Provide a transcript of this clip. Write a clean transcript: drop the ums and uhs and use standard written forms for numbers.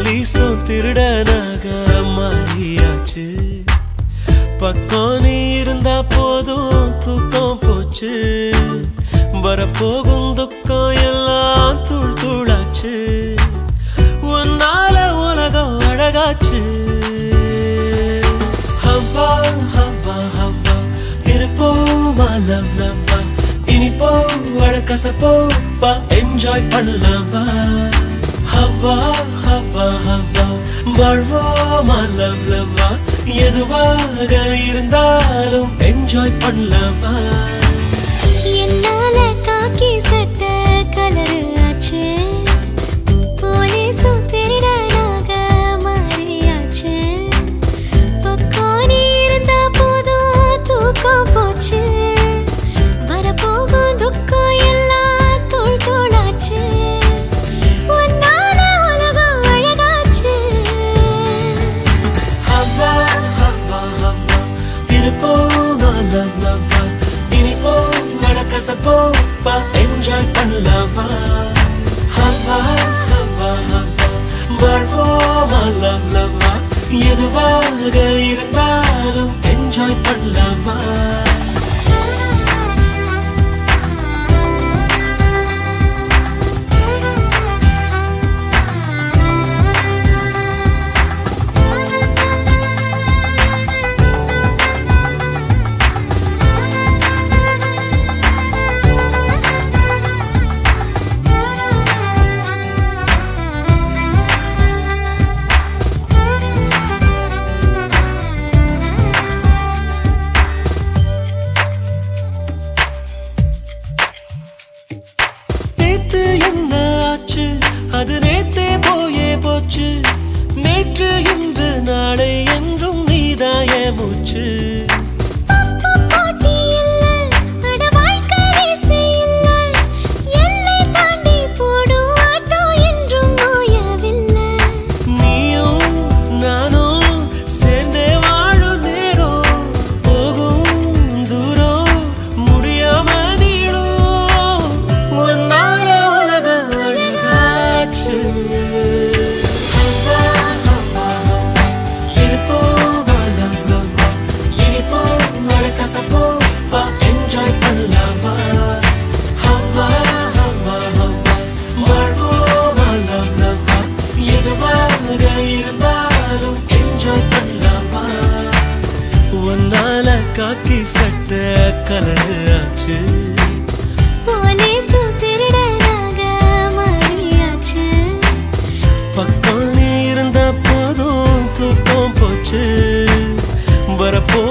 போலீஸும் திருடனாக மாறியாச்சு. பக்கம் நீ இருந்தா போதும் தூக்கம் போச்சு. வரப்போகும் துக்கம் எல்லாம் தூள் தூளாச்சு. உன்னால உலகம் அழகாச்சு. ஹவ்வா ஹவ்வா ஹவ்வா இருப்போமா லவ் லவ்வா. இனிப்போ அழகசப்போ வா என்ஜாய் பண்ணலவா. ஹவ்வா ஹவ்வா ஹவ்வா வாழ்வோமா லவ் லவ்வா. எதுவாக இருந்தாலும் என்ஜாய் பண்ணலவா. என்னால காக்கி சட்ட கலரு ஆச்சு. போலீஸும் திருடனாக மாறியாச்சு. பக்கம் நீ இருந்தா போதும் தூக்கம் போச்சு. வரப்போகும் துக்கம் எல்லாம் தூள் தூளாச்சு. உன்னால உலகம் அழகாச்சு. ஹவ்வா ஹவ்வா ஹவ்வா இருப்போமா லவ் லவ்வா. இனிப்போ அழகசப்போ வா என்ஜாய் பண்ணலவா. ஹவ்வா ஹவ்வா ஹவ்வா வாழ்வோமா லவ் லவ்வா. எதுவாக இருந்தாலும் என்ஜாய் பண்ணலவா. அது நேத்தே போயே போச்சு. நேற்று இன்று நாளை என்றும் நீதாய மூச்சு. என்ஜாய் பண்ணலவா. ஹவ்வா ஹவ்வா ஹவ்வா வாழ்வோமா லவ் லவ்வா. எதுவாக இருந்தாலும் என்ஜாய் பண்ணலவா. உன்னால காக்கி சட்ட கலரு ஆச்சு. போலீஸும் திருடனாக மாறியாச்சு. பக்கம் நீ இருந்தா போதும் தூக்கம் போச்சு. வரப்போ